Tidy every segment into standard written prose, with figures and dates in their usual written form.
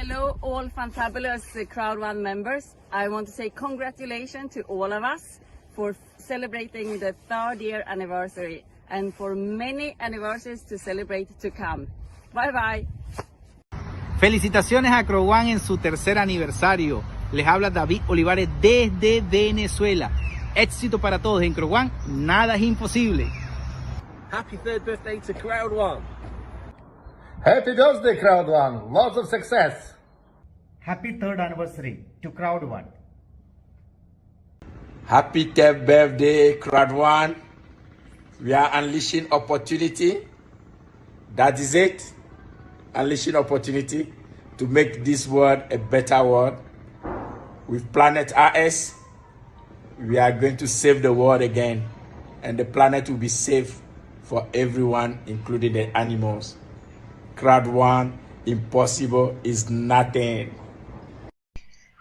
Hello, all fantabulous CROWD1 members. I want to say congratulations to all of us for celebrating the 3rd year anniversary and for many anniversaries to celebrate to come. Bye bye. Felicitaciones a CROWD1 en su 3er aniversario. Les habla David Olivares desde Venezuela. Éxito para todos en CROWD1, nada es imposible. Happy 3rd birthday to CROWD1. Happy birthday, CROWD1. Lots of success. Happy 3rd anniversary to CROWD1. Happy 10th birthday, CROWD1. We are unleashing opportunity. That is it. Unleashing opportunity to make this world a better world. With Planet RS, we are going to save the world again. And the planet will be safe for everyone, including the animals. CROWD1, impossible is nothing.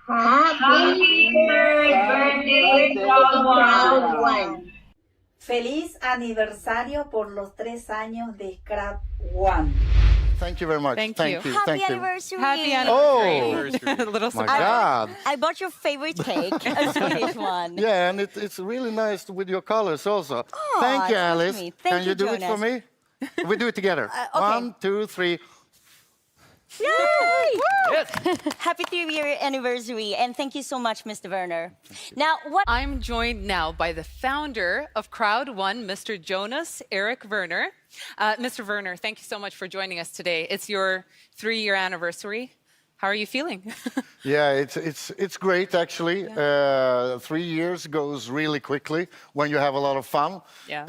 Happy birthday, CROWD1. Feliz aniversario por los 3 años de CROWD1. Thank you very much. Thank you. Happy anniversary. Happy Oh, anniversary. A little my surprise. God. I bought your favorite cake, a Swedish one. Yeah, and it's really nice with your colors also. Oh, Thank you, excuse Alice. me. Can Thank you you, do it for Jonas. me? We do it together. Okay. 1, 2, 3. Yay! Happy 3-year anniversary, and thank you so much, Mr. Werner. Now, what? I'm joined now by the founder of CROWD1, Mr. Jonas Eric Werner. Mr. Werner, thank you so much for joining us today. It's your 3-year anniversary. How are you feeling? Yeah, it's great actually. 3 years goes really quickly when you have a lot of fun. Yeah.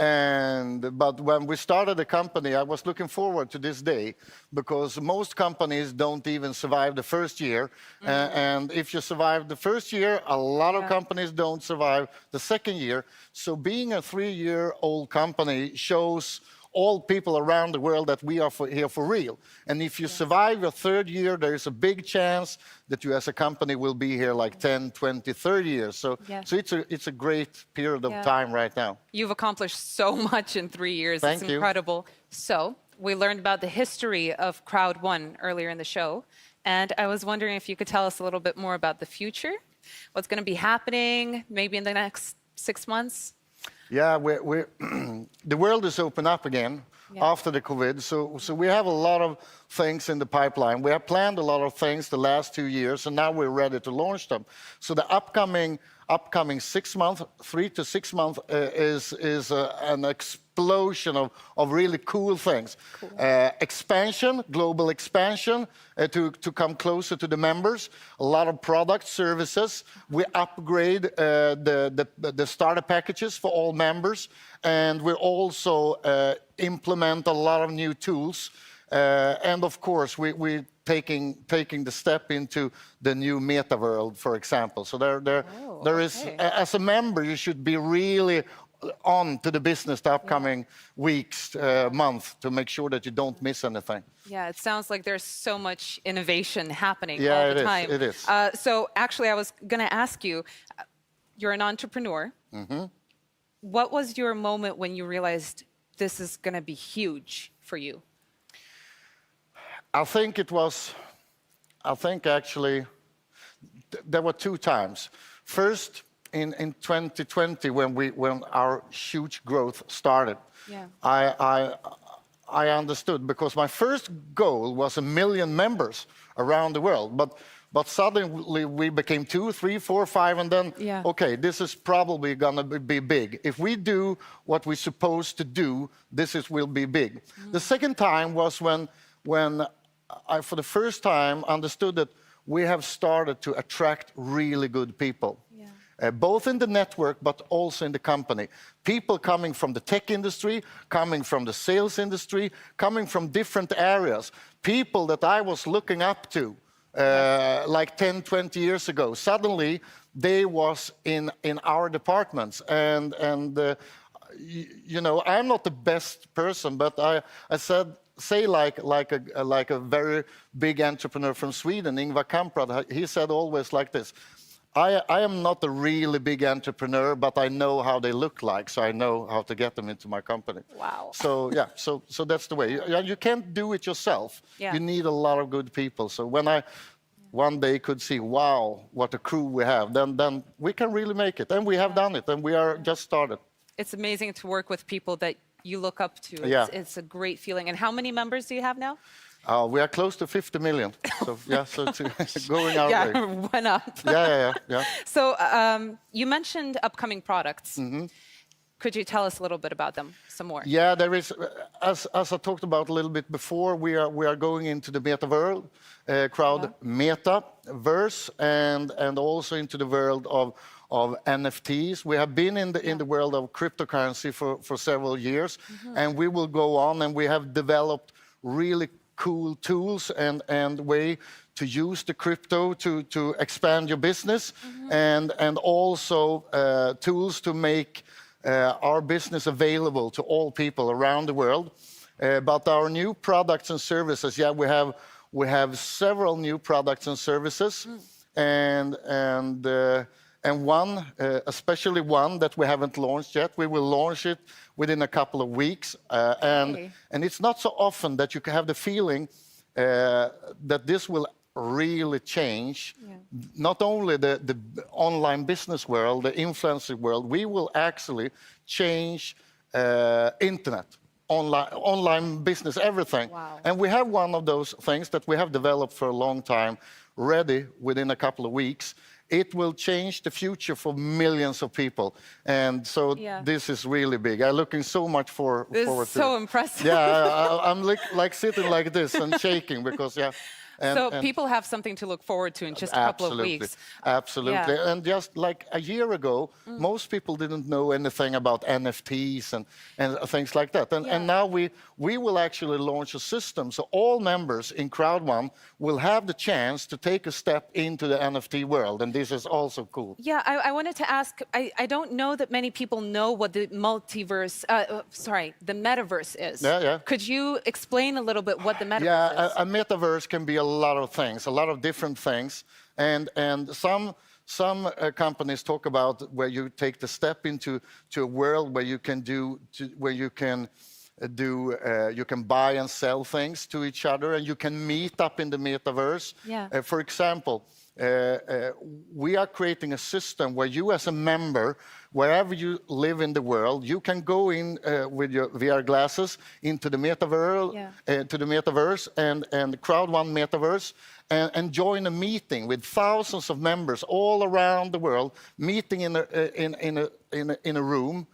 But when we started the company, I was looking forward to this day because most companies don't even survive the first year. And if you survive the first year, a lot of companies don't survive the second year. So being a 3-year-old company shows all people around the world that we are here for real. And if you survive your 3rd year, there is a big chance that you as a company will be here like 10, 20, 30 years. So it's a great period of time right now. You've accomplished so much in 3 years. Thank it's you. incredible. So we learned about the history of CROWD1 earlier in the show. And I was wondering if you could tell us a little bit more about the future, what's going to be happening maybe in the next 6 months. Yeah, the world is open up again after the COVID. So we have a lot of things in the pipeline. We have planned a lot of things the last 2 years, and now we're ready to launch them. So the upcoming 6 months, 3 to 6 months, is an explosion of really cool things. Cool. Expansion, global expansion, to come closer to the members. A lot of product services. We upgrade the starter packages for all members, and we also implement a lot of new tools. And of course, we're taking the step into the new meta world, for example. So there is, as a member, you should be really on to the business the upcoming weeks, month, to make sure that you don't miss anything. Yeah, it sounds like there's so much innovation happening all the time. It is. So actually, I was going to ask you, you're an entrepreneur. What was your moment when you realized this is going to be huge for you? I think actually, there were 2 times. First, in 2020, when our huge growth started, I understood, because my first goal was 1 million members around the world. But suddenly we became 2, 3, 4, 5, and then, okay, this is probably gonna be big. If we do what we're supposed to do, will be big. The second time was when I, for the first time, understood that we have started to attract really good people. Both in the network, but also in the company. People coming from the tech industry, coming from the sales industry, coming from different areas. People that I was looking up to like 10, 20 years ago. Suddenly, they was in our departments. And you know, I'm not the best person, but I say like a very big entrepreneur from Sweden, Ingvar Kamprad, he said always like this: I am not a really big entrepreneur, but I know how they look like, so I know how to get them into my company. Wow. So yeah, so that's the way. You can't do it yourself. Yeah. You need a lot of good people. So when I one day could see, wow, what a crew we have, then we can really make it. And we have done it, and we are just started. It's amazing to work with people that you look up to. Yeah. It's a great feeling. And how many members do you have now? We are close to 50 million. So yeah, so it's going our way. Yeah, went up. Yeah. So you mentioned upcoming products. Mm-hmm. Could you tell us a little bit about them, some more? Yeah, there is, as I talked about a little bit before, we are going into the meta world, crowd metaverse, and also into the world of NFTs. We have been in the world of cryptocurrency for several years, and we will go on, and we have developed really cool tools and way to use the crypto to expand your business, and also tools to make our business available to all people around the world. But our new products and services, we have several new products and services, and one, especially one that we haven't launched yet. We will launch it within a couple of weeks, and it's not so often that you can have the feeling that this will really change not only the online business world, the influencer world. We will actually change internet, online business, everything. Wow. And we have one of those things that we have developed for a long time, ready within a couple of weeks. It will change the future for millions of people, and so this is really big. I'm looking so much forward to it. This is so impressive. Yeah, I'm like sitting like this and shaking because so people have something to look forward to in just a couple of weeks. Absolutely. Yeah. And just like a year ago, most people didn't know anything about NFTs and things like that. And now we will actually launch a system. So all members in CROWD1 will have the chance to take a step into the NFT world. And this is also cool. Yeah, I wanted to ask, I don't know that many people know what the the metaverse is. Yeah. Could you explain a little bit what the metaverse is? Yeah, a metaverse can be a lot of things, a lot of different things, and some companies talk about where you take the step into a world where you can you can buy and sell things to each other, and you can meet up in the metaverse. Yeah. For example, we are creating a system where you, as a member, wherever you live in the world, you can go in with your VR glasses into the metaverse, and the CROWD1 metaverse, and join a meeting with thousands of members all around the world, meeting in a room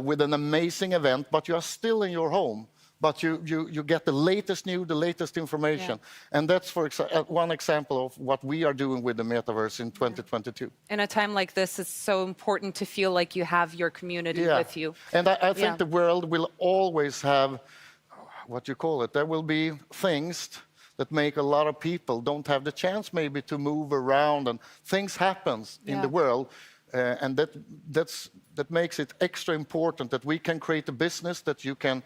with an amazing event. But you are still in your home. But you get the latest news, the latest information. And that's one example of what we are doing with the metaverse in 2022. In a time like this, it's so important to feel like you have your community with you. And I think the world will always have, there will be things that make a lot of people don't have the chance maybe to move around, and things happen in the world. And that makes it extra important that we can create a business that you can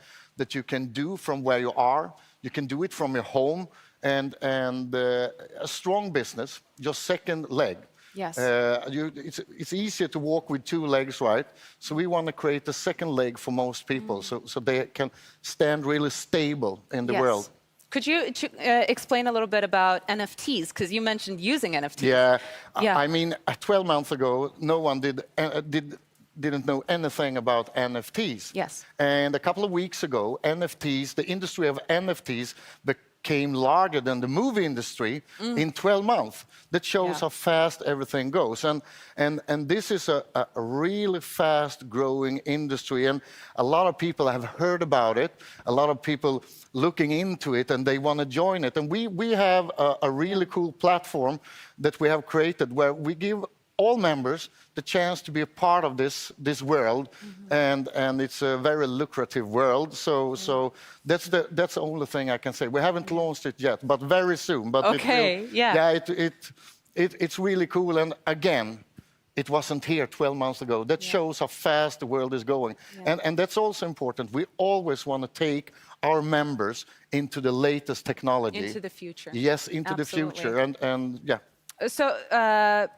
do from where you are. You can do it from your home, and a strong business, your second leg. Yes. It's easier to walk with two legs, right? So we want to create a second leg for most people, so they can stand really stable in the world. Could you explain a little bit about NFTs? Because you mentioned using NFTs. Yeah. I mean, 12 months ago, no one didn't know anything about NFTs. Yes. And a couple of weeks ago, NFTs, the industry of NFTs, became larger than the movie industry in 12 months. That shows how fast everything goes. And this is a really fast-growing industry, and a lot of people have heard about it, a lot of people looking into it, and they want to join it. And we have a really cool platform that we have created where we give all members the chance to be a part of this world, and it's a very lucrative world. So that's the only thing I can say. We haven't launched it yet, but very soon. But it's really cool. And again, it wasn't here 12 months ago. That shows how fast the world is going, and that's also important. We always want to take our members into the latest technology, into the future. Yes, into the future, and yeah. So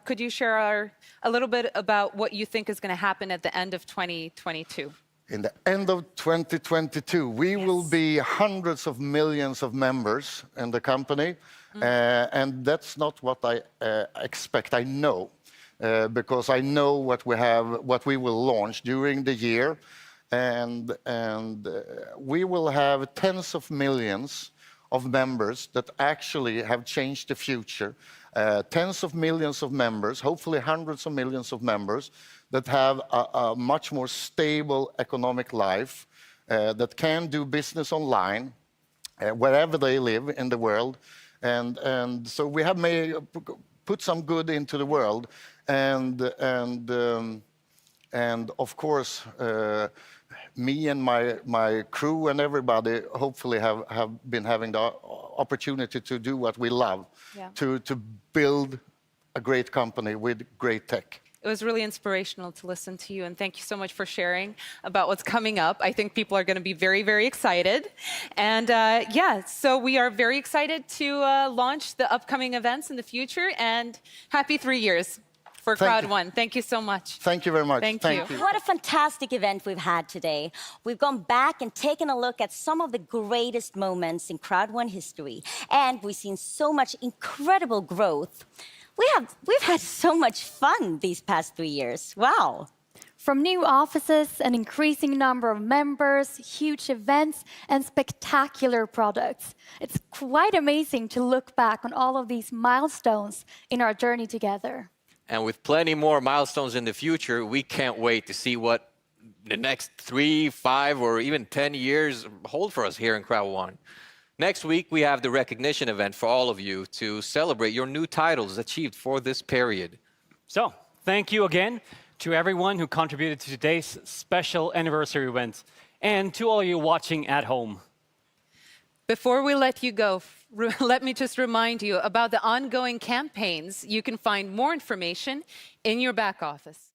could you share a little bit about what you think is going to happen at the end of 2022? in the end of 2022, we will be hundreds of millions of members in the company. And that's not what I expect. I know, because I know what we will launch during the year. And we will have tens of millions of members that actually have changed the future. Tens of millions of members, hopefully hundreds of millions of members, that have a much more stable economic life, that can do business online wherever they live in the world. And so we have put some good into the world. And of course, me and my crew and everybody hopefully have been having the opportunity to do what we love, to build a great company with great tech. It was really inspirational to listen to you, and thank you so much for sharing about what's coming up. I think people are going to be very, very excited. And so we are very excited to launch the upcoming events in the future, and happy 3 years for CROWD1. Thank you so much. Thank you very much. Thank you. What a fantastic event we've had today. We've gone back and taken a look at some of the greatest moments in CROWD1 history, and we've seen so much incredible growth. We've had so much fun these past 3 years. Wow. From new offices, an increasing number of members, huge events, and spectacular products. It's quite amazing to look back on all of these milestones in our journey together. And with plenty more milestones in the future, we can't wait to see what the next 3, 5, or even 10 years hold for us here in CROWD1. Next week, we have the recognition event for all of you to celebrate your new titles achieved for this period. So, thank you again to everyone who contributed to today's special anniversary event, and to all you watching at home. Before we let you go, let me just remind you about the ongoing campaigns. You can find more information in your back office.